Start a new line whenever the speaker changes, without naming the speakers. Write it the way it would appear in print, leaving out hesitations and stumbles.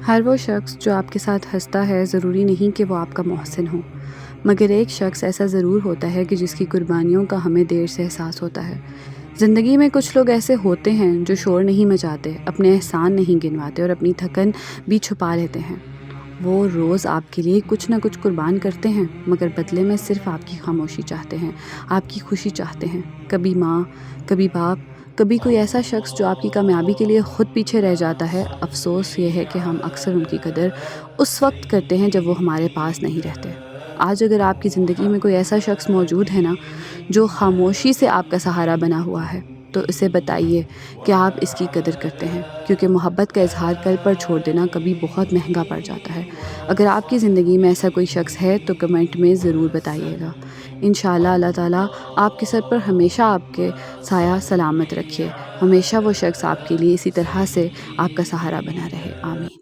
ہر وہ شخص جو آپ کے ساتھ ہنستا ہے ضروری نہیں کہ وہ آپ کا محسن ہو، مگر ایک شخص ایسا ضرور ہوتا ہے کہ جس کی قربانیوں کا ہمیں دیر سے احساس ہوتا ہے۔ زندگی میں کچھ لوگ ایسے ہوتے ہیں جو شور نہیں مچاتے، اپنے احسان نہیں گنواتے اور اپنی تھکن بھی چھپا لیتے ہیں۔ وہ روز آپ کے لیے کچھ نہ کچھ قربان کرتے ہیں، مگر بدلے میں صرف آپ کی خاموشی چاہتے ہیں، آپ کی خوشی چاہتے ہیں۔ کبھی ماں، کبھی باپ، کبھی کوئی ایسا شخص جو آپ کی کامیابی کے لیے خود پیچھے رہ جاتا ہے۔ افسوس یہ ہے کہ ہم اکثر ان کی قدر اس وقت کرتے ہیں جب وہ ہمارے پاس نہیں رہتے۔ آج اگر آپ کی زندگی میں کوئی ایسا شخص موجود ہے نا جو خاموشی سے آپ کا سہارا بنا ہوا ہے، تو اسے بتائیے کہ آپ اس کی قدر کرتے ہیں، کیونکہ محبت کا اظہار کل پر چھوڑ دینا کبھی بہت مہنگا پڑ جاتا ہے۔ اگر آپ کی زندگی میں ایسا کوئی شخص ہے تو کمنٹ میں ضرور بتائیے گا۔ انشاءاللہ اللہ تعالیٰ آپ کے سر پر ہمیشہ آپ کے سایہ سلامت رکھے، ہمیشہ وہ شخص آپ کے لیے اسی طرح سے آپ کا سہارا بنا رہے۔ آمین۔